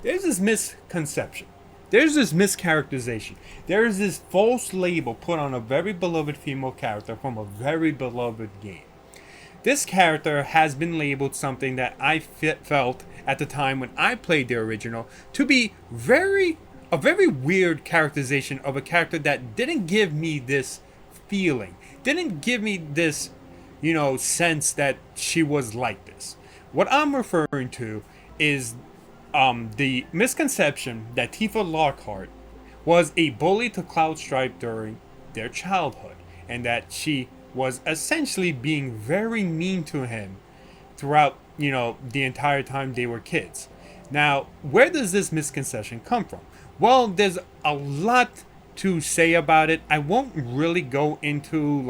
there's this misconception. There's this mischaracterization. There's this false label put on a very beloved female character from a very beloved game. This character has been labeled something that I felt at the time when I played the original to be a very weird characterization of a character that didn't give me this feeling, didn't give me this, sense that she was like this. What I'm referring to is the misconception that Tifa Lockhart was a bully to Cloud Stripe during their childhood, and that she was essentially being very mean to him throughout, the entire time they were kids. Now, where does this misconception come from? Well, there's a lot to say about it. I won't really go into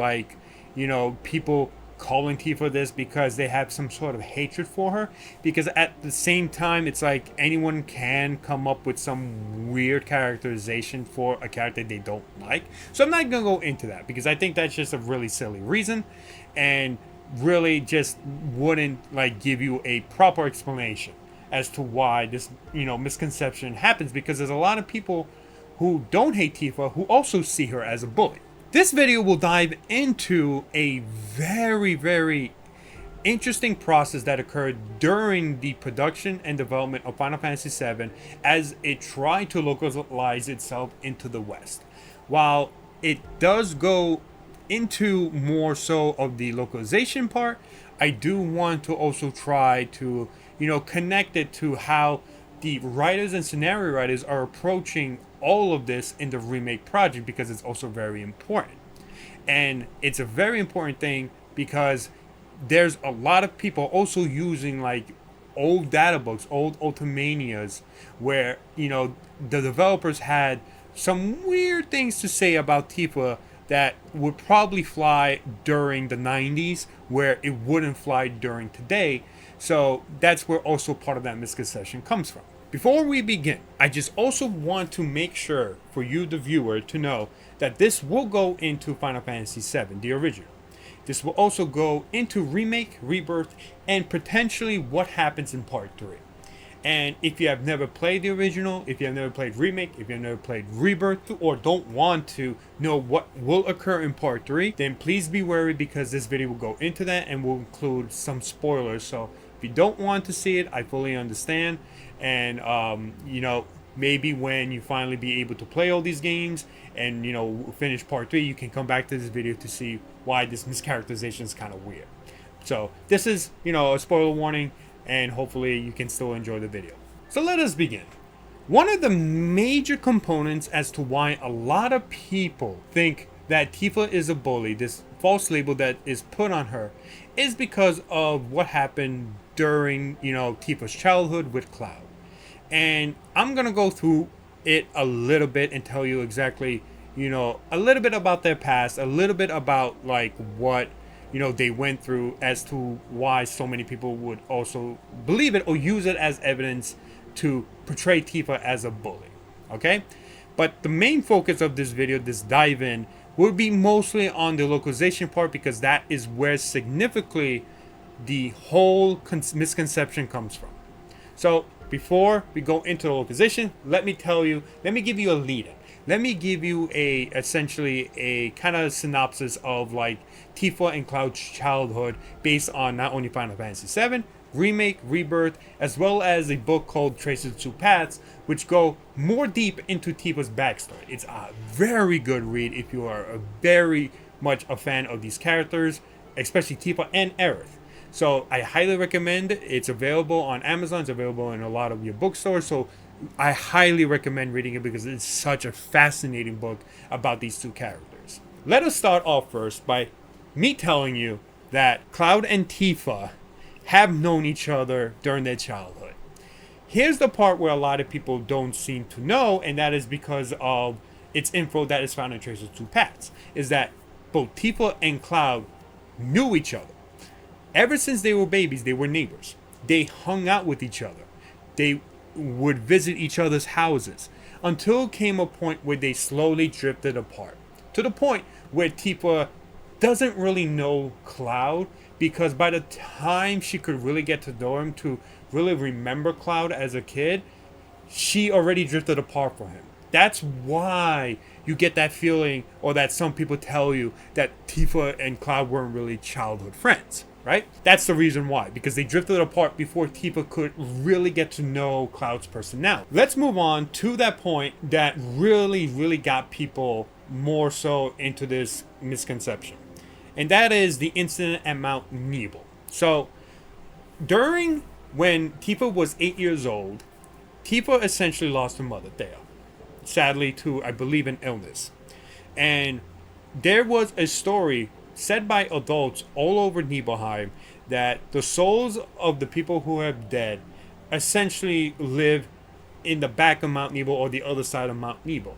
people calling Tifa this because they have some sort of hatred for her, because at the same time it's like anyone can come up with some weird characterization for a character they don't like. So I'm not gonna go into that because I think that's just a really silly reason and really just wouldn't give you a proper explanation as to why this misconception happens, because there's a lot of people who don't hate Tifa who also see her as a bully. This video will dive into a very, very interesting process that occurred during the production and development of Final Fantasy VII as it tried to localize itself into the West. While it does go into more so of the localization part, I do want to also try to, connect it to how the writers and scenario writers are approaching all of this in the remake project, because it's also very important. And it's a very important thing because there's a lot of people also using old data books, old Ultimanias, where the developers had some weird things to say about Tifa that would probably fly during the 90s, where it wouldn't fly during today. So that's where also part of that misconception comes from. Before we begin, I just also want to make sure for you, the viewer, to know that this will go into Final Fantasy VII, the original. This will also go into Remake, Rebirth, and potentially what happens in Part 3. And if you have never played the original, if you have never played Remake, if you have never played Rebirth, or don't want to know what will occur in Part 3, then please be wary, because this video will go into that and will include some spoilers. So if you don't want to see it, I fully understand. And, maybe when you finally be able to play all these games and, finish Part 3, you can come back to this video to see why this mischaracterization is kind of weird. So this is, a spoiler warning, and hopefully you can still enjoy the video. So let us begin. One of the major components as to why a lot of people think that Tifa is a bully, this false label that is put on her, is because of what happened during, Tifa's childhood with Cloud. And I'm going to go through it a little bit and tell you exactly, a little bit about their past, a little bit about what, they went through, as to why so many people would also believe it or use it as evidence to portray Tifa as a bully. Okay? But the main focus of this video, this dive in, will be mostly on the localization part, because that is where significantly the whole misconception comes from. So before we go into the localization, let me give you a lead-in. Let me give you essentially a kind of synopsis of Tifa and Cloud's childhood, based on not only Final Fantasy VII, Remake, Rebirth, as well as a book called Traces of Two Paths, which go more deep into Tifa's backstory. It's a very good read if you are very much a fan of these characters, especially Tifa and Aerith. So I highly recommend it. It's available on Amazon. It's available in a lot of your bookstores. So I highly recommend reading it, because it's such a fascinating book about these two characters. Let us start off first by me telling you that Cloud and Tifa have known each other during their childhood. Here's the part where a lot of people don't seem to know, and that is because of its info that is found in Traces of Two Paths, is that both Tifa and Cloud knew each other. Ever since they were babies, they were neighbors. They hung out with each other. They would visit each other's houses, until came a point where they slowly drifted apart. To the point where Tifa doesn't really know Cloud, because by the time she could really get to know him, to really remember Cloud as a kid, she already drifted apart from him. That's why you get that feeling, or that some people tell you that Tifa and Cloud weren't really childhood friends, right? That's the reason why, because they drifted apart before Tifa could really get to know Cloud's personality. Let's move on to that point that really got people more so into this misconception. And that is the incident at Mount Nibel. So, when Tifa was 8 years old, Tifa essentially lost her mother, Thea. Sadly, to, I believe, an illness. And there was a story said by adults all over Nibelheim that the souls of the people who have dead essentially live in the back of Mount Nibel or the other side of Mount Nibel.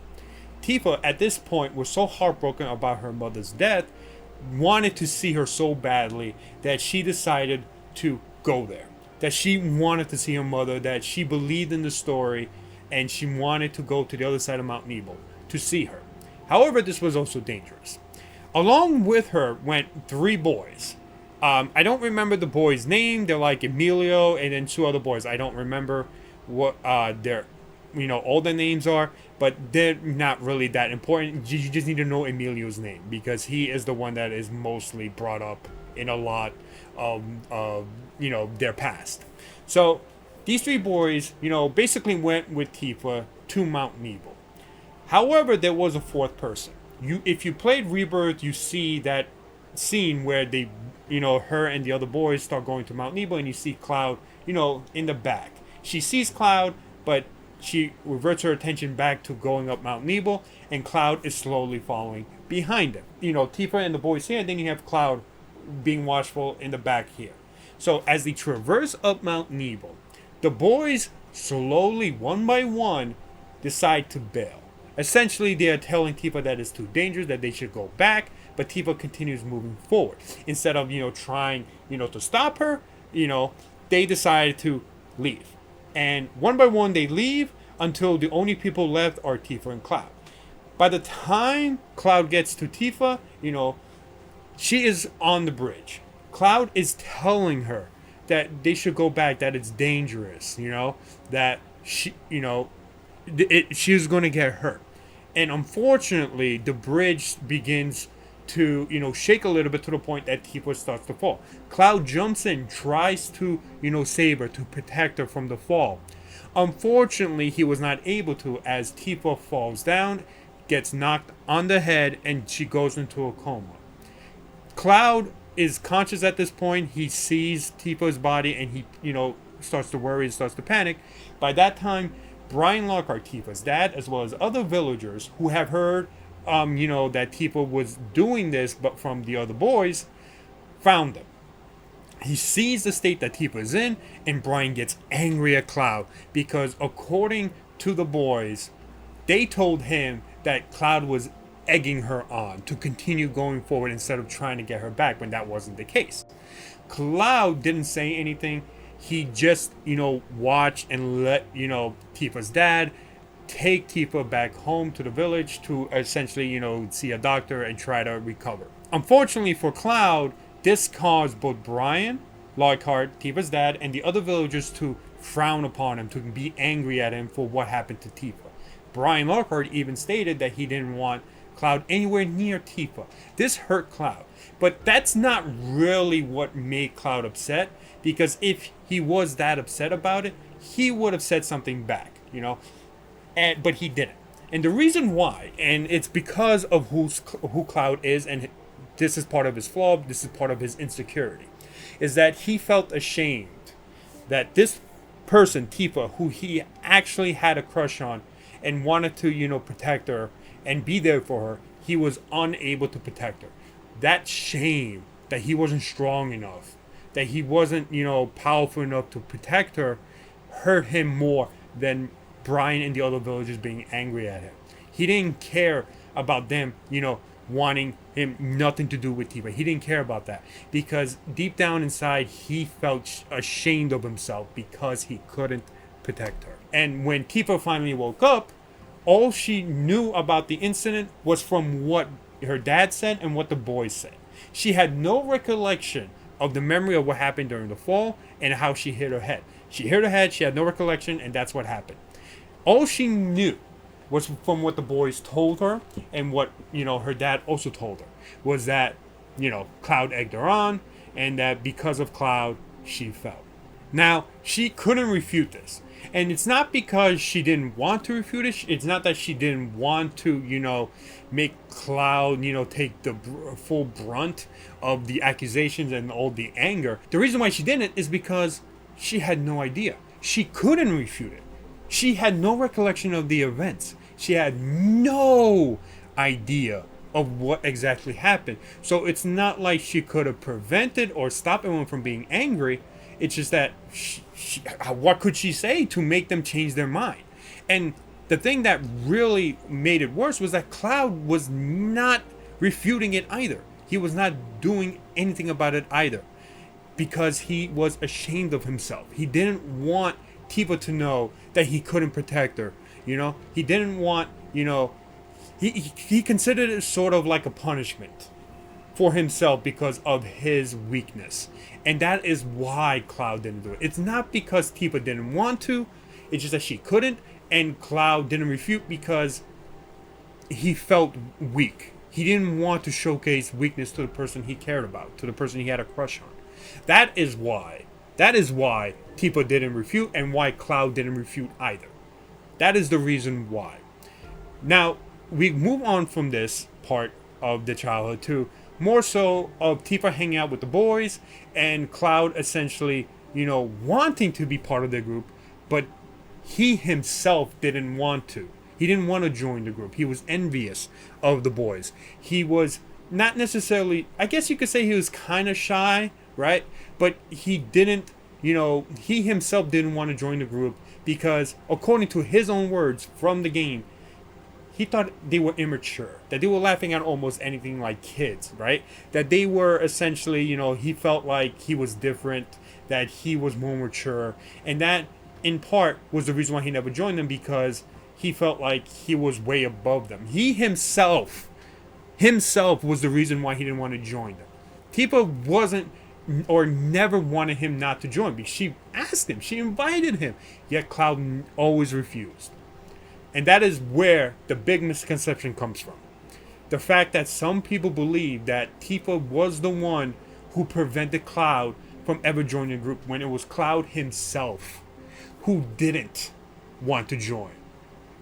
Tifa, at this point, was so heartbroken about her mother's death, wanted to see her so badly that she decided to go there. That she wanted to see her mother, that she believed in the story, and she wanted to go to the other side of Mount Nibel to see her. However, this was also dangerous. Along with her went 3 boys. I don't remember the boys' name. They're like Emilio and then 2 other boys. I don't remember what their all their names are, but they're not really that important. You just need to know Emilio's name because he is the one that is mostly brought up in a lot of their past. So these 3 boys, basically went with Tifa to Mount Nibel. However, there was a 4th person. If you played Rebirth, you see that scene where they, her and the other boys start going to Mount Nibel, and you see Cloud, in the back. She sees Cloud, but she reverts her attention back to going up Mount Nibel, and Cloud is slowly following behind him. Tifa and the boys here, and then you have Cloud being watchful in the back here. So as they traverse up Mount Nibel, the boys slowly, one by one, decide to bail. Essentially, they are telling Tifa that it's too dangerous, that they should go back, but Tifa continues moving forward. Instead of, trying, to stop her, they decided to leave. And one by one, they leave until the only people left are Tifa and Cloud. By the time Cloud gets to Tifa, she is on the bridge. Cloud is telling her that they should go back, that it's dangerous, that she's going to get hurt. And unfortunately, the bridge begins to, shake a little bit to the point that Tifa starts to fall. Cloud jumps in, tries to, save her, to protect her from the fall. Unfortunately, he was not able to as Tifa falls down, gets knocked on the head, and she goes into a coma. Cloud is conscious at this point. He sees Tifa's body and he, starts to worry and starts to panic. By that time, Brian Lockhart, Tifa's dad, as well as other villagers who have heard, that Tifa was doing this, but from the other boys, found them. He sees the state that Tifa is in, and Brian gets angry at Cloud because, according to the boys, they told him that Cloud was egging her on to continue going forward instead of trying to get her back when that wasn't the case. Cloud didn't say anything. He just, watched and let, Tifa's dad take Tifa back home to the village to essentially, see a doctor and try to recover. Unfortunately for Cloud, this caused both Brian Lockhart, Tifa's dad, and the other villagers to frown upon him, to be angry at him for what happened to Tifa. Brian Lockhart even stated that he didn't want Cloud anywhere near Tifa. This hurt Cloud. But that's not really what made Cloud upset, because if he was that upset about it, he would have said something back, but he didn't. And the reason why, and it's because of who Cloud is, and this is part of his flaw, this is part of his insecurity, is that he felt ashamed that this person, Tifa, who he actually had a crush on and wanted to, protect her and be there for her, he was unable to protect her. That shame that he wasn't strong enough, that he wasn't, powerful enough to protect her, hurt him more than Brian and the other villagers being angry at him. He didn't care about them, wanting him nothing to do with Tifa. He didn't care about that because deep down inside, he felt ashamed of himself because he couldn't protect her. And when Tifa finally woke up, all she knew about the incident was from what her dad said and what the boys said. She had no recollection of the memory of what happened during the fall and how she hit her head. She hit her head, she had no recollection, and that's what happened. All she knew was from what the boys told her and what, her dad also told her, was that, Cloud egged her on, and that because of Cloud, she fell. Now, she couldn't refute this. And it's not because she didn't want to refute it. It's not that she didn't want to, make Cloud, take the full brunt of the accusations and all the anger. The reason why she didn't is because she had no idea. She couldn't refute it. She had no recollection of the events. She had no idea of what exactly happened. So it's not like she could have prevented or stopped anyone from being angry. It's just that what could she say to make them change their mind? And the thing that really made it worse was that Cloud was not refuting it either. He was not doing anything about it either, because he was ashamed of himself. He didn't want Tifa to know that he couldn't protect her. He didn't want, he considered it sort of like a punishment for himself because of his weakness. And that is why Cloud didn't do it. It's not because Tifa didn't want to, it's just that she couldn't, and Cloud didn't refute because he felt weak. He didn't want to showcase weakness to the person he cared about, to the person he had a crush on. That is why Tifa didn't refute, and why Cloud didn't refute either. That is the reason why. Now, we move on from this part of the childhood to more so of Tifa hanging out with the boys and Cloud essentially, wanting to be part of the group, but he himself didn't want to. He didn't want to join the group. He was envious of the boys. He was not necessarily, I guess you could say he was kind of shy, right? But he didn't, he himself didn't want to join the group because, according to his own words from the game, he thought they were immature, that they were laughing at almost anything like kids, right? That they were essentially, he felt like he was different, that he was more mature, and that in part was the reason why he never joined them, because he felt like he was way above them. He himself was the reason why he didn't want to join them. Tifa wasn't, or never wanted him not to join, because she asked him, she invited him, yet Cloud always refused. And that is where the big misconception comes from. The fact that some people believe that Tifa was the one who prevented Cloud from ever joining the group, when it was Cloud himself who didn't want to join.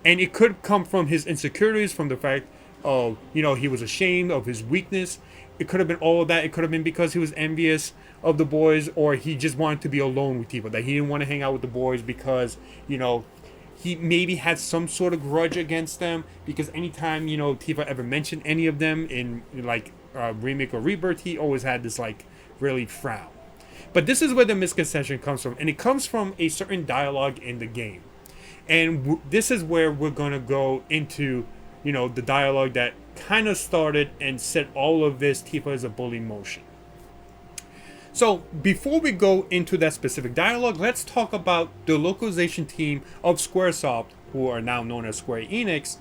And it could come from his insecurities, from the fact of, he was ashamed of his weakness. It could have been all of that. It could have been because he was envious of the boys, or he just wanted to be alone with Tifa, that he didn't want to hang out with the boys because, he maybe had some sort of grudge against them, because anytime, Tifa ever mentioned any of them in, Remake or Rebirth, he always had this, really frown. But this is where the misconception comes from, and it comes from a certain dialogue in the game. And this is where we're going to go into, the dialogue that kind of started and set all of this Tifa is a bully motion. So, before we go into that specific dialogue, let's talk about the localization team of Squaresoft, who are now known as Square Enix,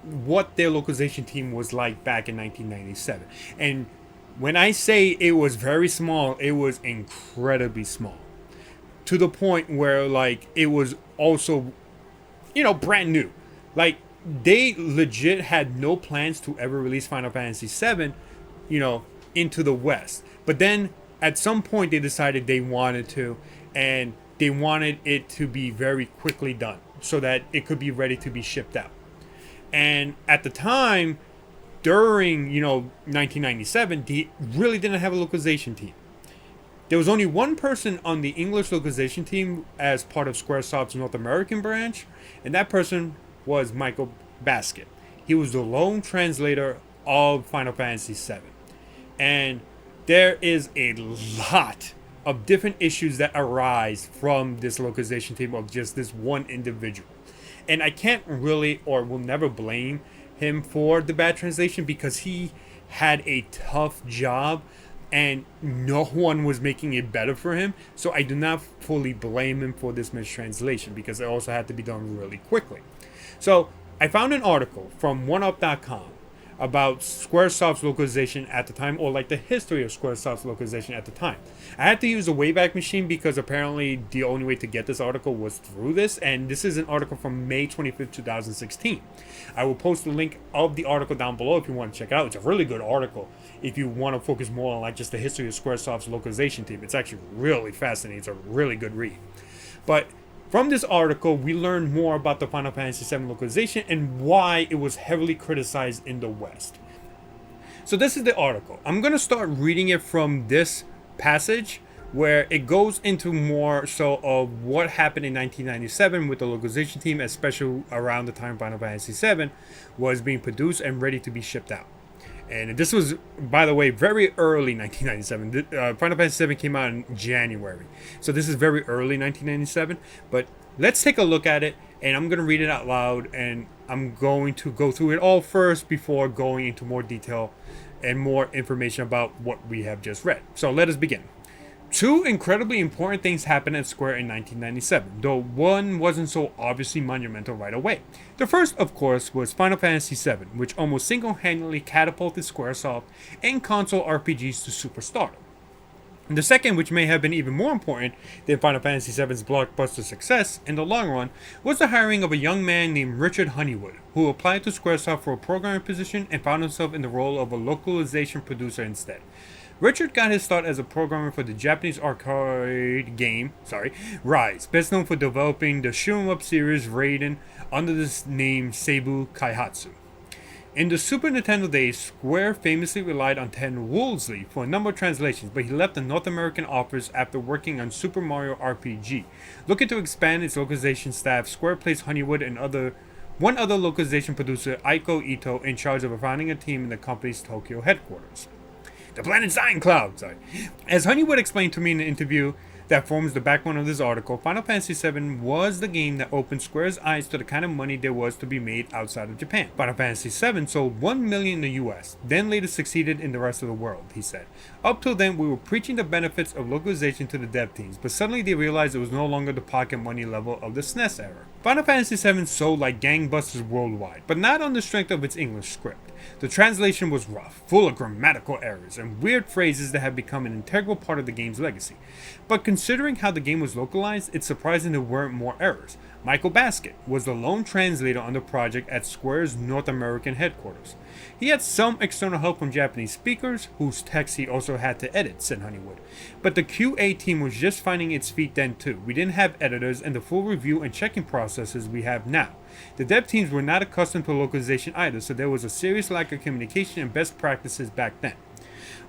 what their localization team was like back in 1997. And when I say it was very small, it was incredibly small. To the point where, it was also, brand new. They legit had no plans to ever release Final Fantasy VII, into the West. But then, at some point, they decided they wanted to, and they wanted it to be very quickly done so that it could be ready to be shipped out. And at the time, during, 1997, they really didn't have a localization team. There was only one person on the English localization team as part of Squaresoft's North American branch, and that person was Michael Basket. He was the lone translator of Final Fantasy VII. And there is a lot of different issues that arise from this localization team of just this one individual. And I can't really, or will never blame him for the bad translation, because he had a tough job and no one was making it better for him. So I do not fully blame him for this mistranslation, because it also had to be done really quickly. So I found an article from oneup.com about Squaresoft's localization at the time, or like the history of Squaresoft's localization at the time. I had to use a Wayback Machine because apparently the only way to get this article was through this, and this is an article from May 25th, 2016. I will post the link of the article down below if you want to check it out. It's a really good article if you want to focus more on like just the history of Squaresoft's localization team. It's actually really fascinating. It's a really good read. But from this article, we learn more about the Final Fantasy VII localization and why it was heavily criticized in the West. So this is the article. I'm going to start reading it from this passage where it goes into more so of what happened in 1997 with the localization team, especially around the time Final Fantasy VII was being produced and ready to be shipped out. And this was, by the way, very early 1997. Final Fantasy VII came out in January. So this is very early 1997. But let's take a look at it. And I'm going to read it out loud. And I'm going to go through it all first before going into more detail and more information about what we have just read. So let us begin. Two incredibly important things happened at Square in 1997, though one wasn't so obviously monumental right away. The first, of course, was Final Fantasy VII, which almost single-handedly catapulted Squaresoft and console RPGs to superstardom. And the second, which may have been even more important than Final Fantasy VII's blockbuster success in the long run, was the hiring of a young man named Richard Honeywood, who applied to Squaresoft for a programming position and found himself in the role of a localization producer instead. Richard got his start as a programmer for the Japanese arcade game, Rise, best known for developing the shoot-'em-up series Raiden under the name Seibu Kaihatsu. In the Super Nintendo days, Square famously relied on Ted Woolsey for a number of translations, but he left the North American office after working on Super Mario RPG. Looking to expand its localization staff, Square placed Honeywood and one other localization producer, Aiko Ito, in charge of founding a team in the company's Tokyo headquarters. The planet Sign Cloud, As Honeywood explained to me in an interview that forms the backbone of this article, Final Fantasy VII was the game that opened Square's eyes to the kind of money there was to be made outside of Japan. Final Fantasy VII sold 1 million in the US, then later succeeded in the rest of the world, he said. Up till then, we were preaching the benefits of localization to the dev teams, but suddenly they realized it was no longer the pocket money level of the SNES era. Final Fantasy VII sold like gangbusters worldwide, but not on the strength of its English script. The translation was rough, full of grammatical errors and weird phrases that have become an integral part of the game's legacy. But considering how the game was localized, it's surprising there weren't more errors. Michael Basket was the lone translator on the project at Square's North American headquarters. He had some external help from Japanese speakers, whose text he also had to edit, said Honeywood. But the QA team was just finding its feet then too. We didn't have editors and the full review and checking processes we have now. The dev teams were not accustomed to localization either, so there was a serious lack of communication and best practices back then.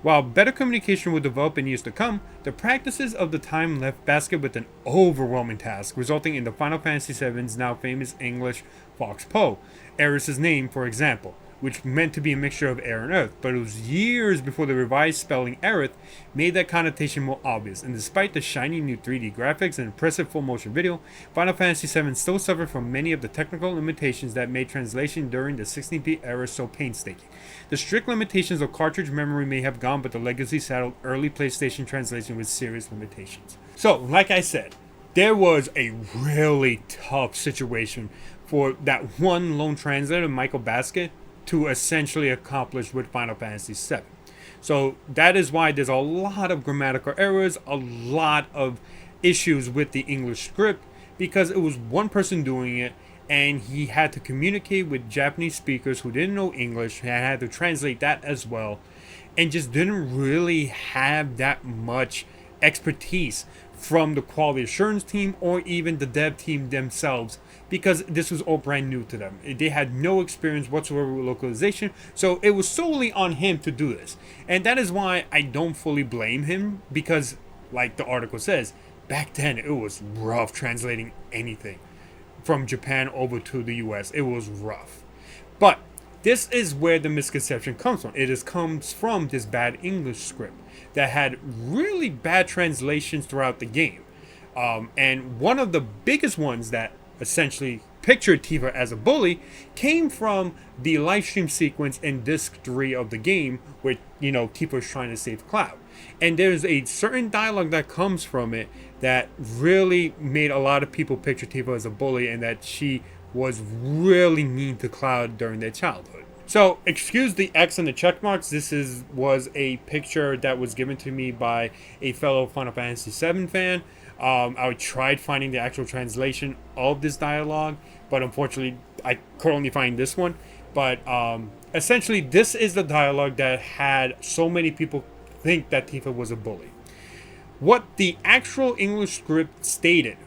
While better communication would develop in years to come, the practices of the time left Basket with an overwhelming task, resulting in the Final Fantasy VII's now famous English Fox Poe, Aeris' name for example, which meant to be a mixture of air and earth, but it was years before the revised spelling Aerith made that connotation more obvious, and despite the shiny new 3D graphics and impressive full motion video, Final Fantasy VII still suffered from many of the technical limitations that made translation during the 16-bit era so painstaking. The strict limitations of cartridge memory may have gone, but the legacy saddled early PlayStation translation with serious limitations. So, like I said, there was a really tough situation for that one lone translator, Michael Basket, to essentially accomplish with Final Fantasy VII. So that is why there's a lot of grammatical errors, a lot of issues with the English script, because it was one person doing it, and he had to communicate with Japanese speakers who didn't know English, and had to translate that as well, and just didn't really have that much expertise from the quality assurance team or even the dev team themselves, because this was all brand new to them. They had no experience whatsoever with localization, so it was solely on him to do this. And that is why I don't fully blame him, because like the article says, back then it was rough translating anything from Japan over to the US. It was rough. But this is where the misconception comes from. It comes from this bad English script that had really bad translations throughout the game. And one of the biggest ones that essentially pictured Tifa as a bully came from the livestream sequence in disc 3 of the game where, Tifa is trying to save Cloud. And there's a certain dialogue that comes from it that really made a lot of people picture Tifa as a bully, and that she was really mean to Cloud during their childhood. So, excuse the X and the check marks. This was a picture that was given to me by a fellow Final Fantasy VII fan. I tried finding the actual translation of this dialogue, but unfortunately, I could only find this one. But essentially, this is the dialogue that had so many people think that Tifa was a bully. What the actual English script stated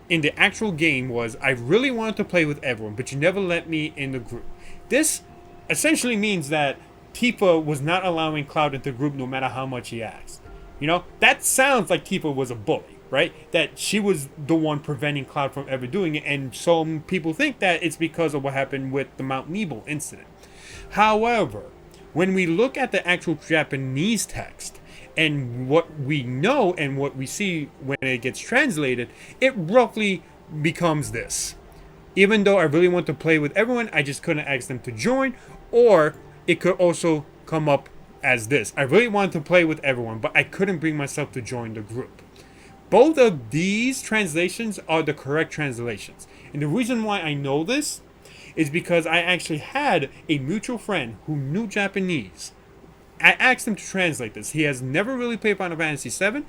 in the actual game was, I really wanted to play with everyone, but you never let me in the group. This essentially means that Tifa was not allowing Cloud into the group no matter how much he asked. You know, that sounds like Tifa was a bully, right? That she was the one preventing Cloud from ever doing it, and some people think that it's because of what happened with the Mount Nibel incident. However, when we look at the actual Japanese text, and what we know and what we see when it gets translated, it roughly becomes this. Even though I really want to play with everyone, I just couldn't ask them to join. Or it could also come up as this. I really wanted to play with everyone, but I couldn't bring myself to join the group. Both of these translations are the correct translations. And the reason why I know this is because I actually had a mutual friend who knew Japanese. I asked him to translate this. He has never really played Final Fantasy VII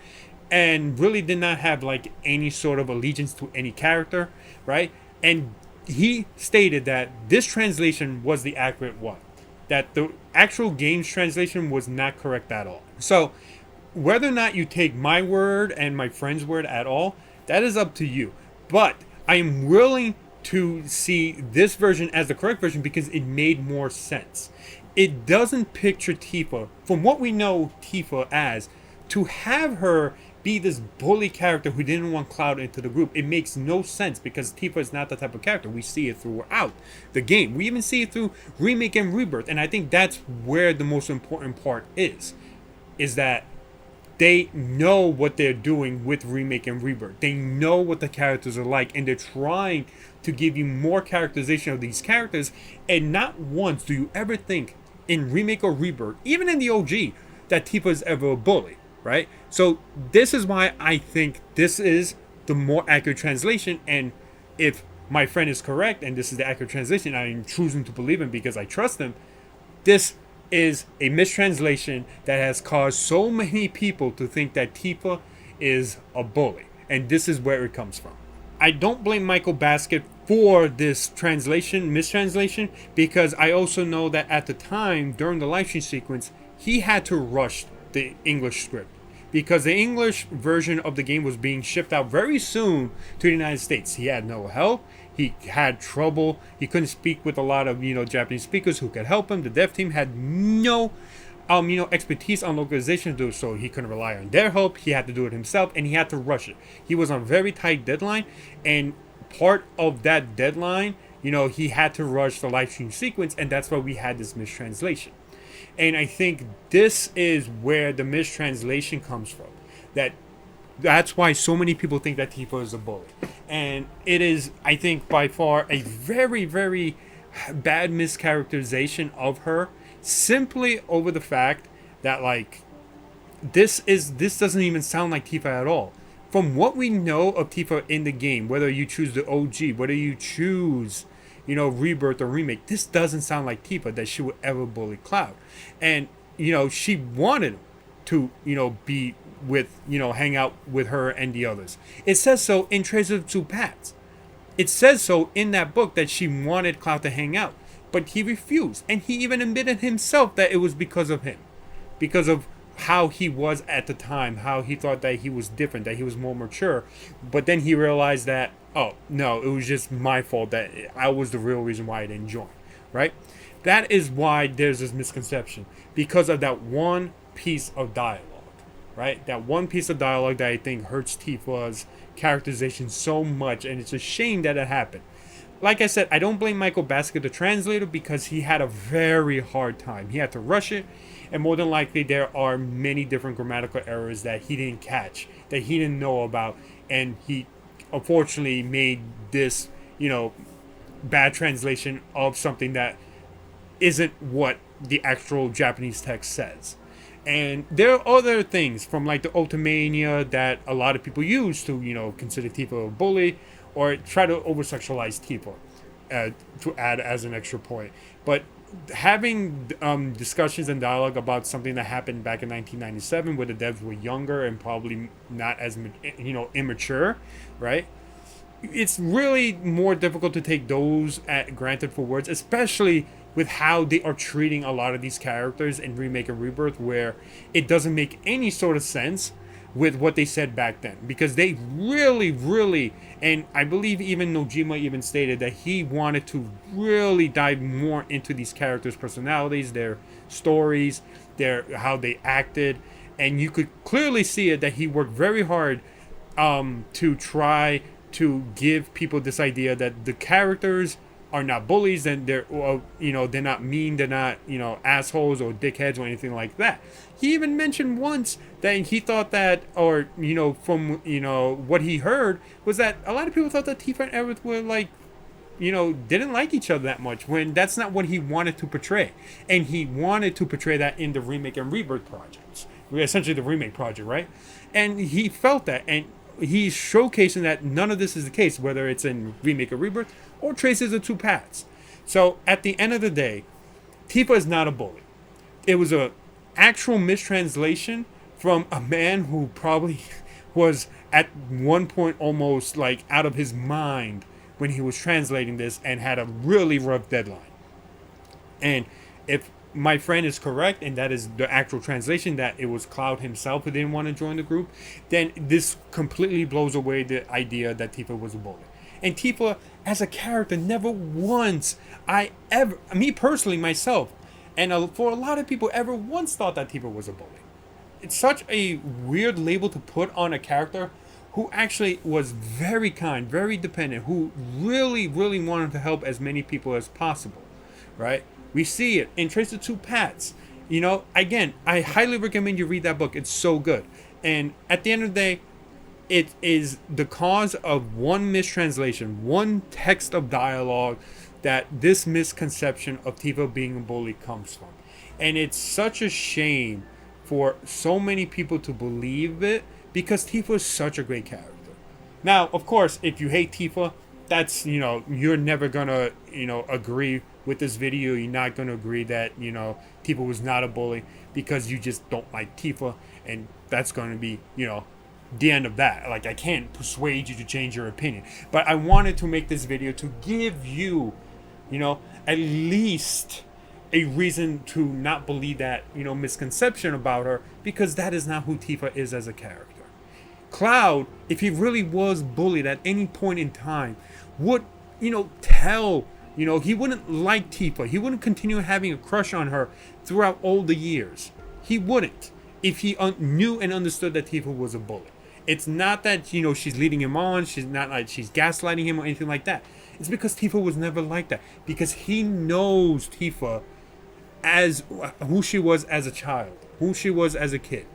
and really did not have like any sort of allegiance to any character, right? And he stated that this translation was the accurate one, that the actual game's translation was not correct at all. So whether or not you take my word and my friend's word at all, that is up to you. But I am willing to see this version as the correct version because it made more sense. It doesn't picture Tifa, from what we know Tifa as, to have her be this bully character who didn't want Cloud into the group. It makes no sense because Tifa is not the type of character. We see it throughout the game. We even see it through Remake and Rebirth. And I think that's where the most important part is that they know what they're doing with Remake and Rebirth. They know what the characters are like, and they're trying to give you more characterization of these characters. And not once do you ever think in Remake or Rebirth, even in the OG, that Tifa is ever a bully, right? So this is why I think this is the more accurate translation. And if my friend is correct and this is the accurate translation, I'm choosing to believe him because I trust him. This is a mistranslation that has caused so many people to think that Tifa is a bully. And this is where it comes from. I don't blame Michael Basket for this mistranslation, because I also know that at the time, during the live stream sequence, he had to rush the English script because the English version of the game was being shipped out very soon to the United States. He had no help. He had trouble. He couldn't speak with a lot of, Japanese speakers who could help him. The dev team had no expertise on localization to do so. He couldn't rely on their help. He had to do it himself, and he had to rush it. He was on a very tight deadline, and part of that deadline, he had to rush the live stream sequence, and that's why we had this mistranslation. And I think this is where the mistranslation comes from. That's why so many people think that Tifa is a bully. And it is, I think, by far a very, very bad mischaracterization of her, simply over the fact that, like, this doesn't even sound like Tifa at all. From what we know of Tifa in the game, whether you choose the OG, whether you choose, Rebirth or Remake, this doesn't sound like Tifa, that she would ever bully Cloud. And, she wanted to, be with, hang out with her and the others. It says so in Traces of Two Paths. It says so in that book that she wanted Cloud to hang out. But he refused. And he even admitted himself that it was because of him. Because of how he was at the time. How he thought that he was different. That he was more mature. But then he realized that, oh, no, it was just my fault. That I was the real reason why I didn't join. Right? That is why there's this misconception. Because of that one piece of dialogue. Right? That one piece of dialogue that I think hurts Tifa's characterization so much. And it's a shame that it happened. Like I said, I don't blame Michael Basket, the translator, because he had a very hard time. He had to rush it, and more than likely there are many different grammatical errors that he didn't catch, that he didn't know about, and he unfortunately made this, bad translation of something that isn't what the actual Japanese text says. And there are other things from like the Ultimania that a lot of people use to, consider Tifa a bully, or try to over-sexualize Tifa. to add as an extra point. But having discussions and dialogue about something that happened back in 1997, where the devs were younger and probably not as immature, right? It's really more difficult to take those at granted for words, especially with how they are treating a lot of these characters in Remake and Rebirth, where it doesn't make any sort of sense with what they said back then, because they really, and I believe even Nojima even stated that he wanted to really dive more into these characters' personalities, their stories, their how they acted, and you could clearly see it that he worked very hard to try to give people this idea that the characters are not bullies, and they're they're not mean, they're not assholes or dickheads or anything like that. He even mentioned once that he thought that, or from what he heard was that a lot of people thought that Tifa and Aerith were like didn't like each other that much, when that's not what he wanted to portray. And he wanted to portray that in the Remake and Rebirth projects, essentially the Remake project, right? And he felt that, and he's showcasing that none of this is the case, whether it's in Remake or Rebirth or Traces of Two Paths. So at the end of the day, Tifa is not a bully. It was a actual mistranslation from a man who probably was at one point almost like out of his mind when he was translating this, and had a really rough deadline. And if my friend is correct, and that is the actual translation, that it was Cloud himself who didn't want to join the group, then this completely blows away the idea that Tifa was a bully. And Tifa, as a character, never once, me personally, myself, and for a lot of people, ever once thought that Tifa was a bully. It's such a weird label to put on a character who actually was very kind, very dependent, who really wanted to help as many people as possible, right? We see it in Trace of Two Paths. Again, I highly recommend you read that book. It's so good. And at the end of the day, it is the cause of one mistranslation, one text of dialogue, that this misconception of Tifa being a bully comes from. And it's such a shame for so many people to believe it, because Tifa is such a great character. Now, of course, if you hate Tifa, that's, you're never gonna, agree with this video. You're not gonna agree that, Tifa was not a bully, because you just don't like Tifa, and that's gonna be, the end of that. Like, I can't persuade you to change your opinion. But I wanted to make this video to give you, at least a reason to not believe that, misconception about her, because that is not who Tifa is as a character. Cloud, if he really was bullied at any point in time, would, tell, he wouldn't like Tifa. He wouldn't continue having a crush on her throughout all the years. He wouldn't, if he knew and understood that Tifa was a bully. It's not that, she's leading him on. She's not like she's gaslighting him or anything like that. It's because Tifa was never like that. Because he knows Tifa as who she was as a child, who she was as a kid,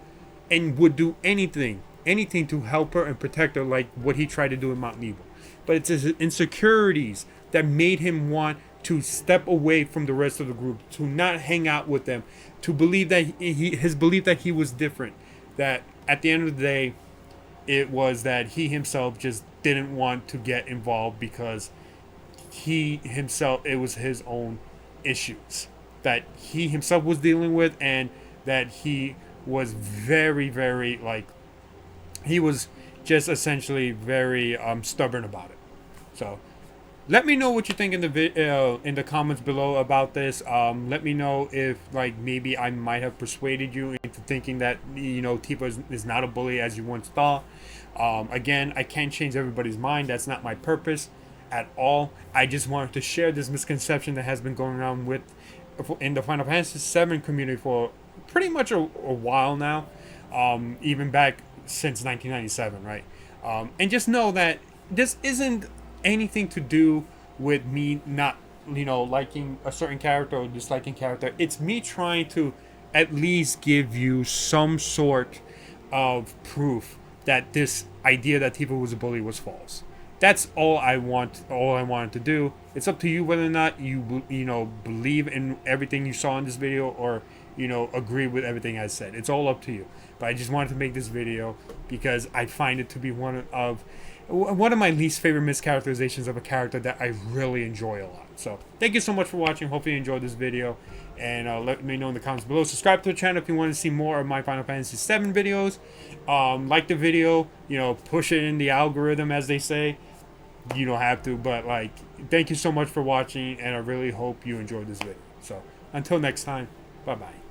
and would do anything to help her and protect her, like what he tried to do in Mount Nibel. But it's his insecurities that made him want to step away from the rest of the group, to not hang out with them, to believe that his belief that he was different, that at the end of the day, it was that he himself just didn't want to get involved, because it was his own issues that he himself was dealing with, and that he was very, he was just essentially very stubborn about it. So let me know what you think in the comments below about this. Let me know if maybe I might have persuaded you into thinking that Tifa is not a bully as you once thought. Again, I can't change everybody's mind. That's not my purpose at all. I just wanted to share this misconception that has been going around in the Final Fantasy VII community for pretty much a while now, even back since 1997, right? And just know that this isn't anything to do with me not, liking a certain character or disliking character. It's me trying to at least give you some sort of proof that this idea that Tifa was a bully was false. That's all I wanted to do. It's up to you whether or not you believe in everything you saw in this video, or agree with everything I said. It's all up to you. But I just wanted to make this video because I find it to be one of one of my least favorite mischaracterizations of a character that I really enjoy a lot. So thank you so much for watching. Hopefully you enjoyed this video, and let me know in the comments below. Subscribe to the channel if you want to see more of my Final Fantasy VII videos. Like the video, push it in the algorithm, as they say. You don't have to, but like, thank you so much for watching, and I really hope you enjoyed this video. So until next time, bye bye.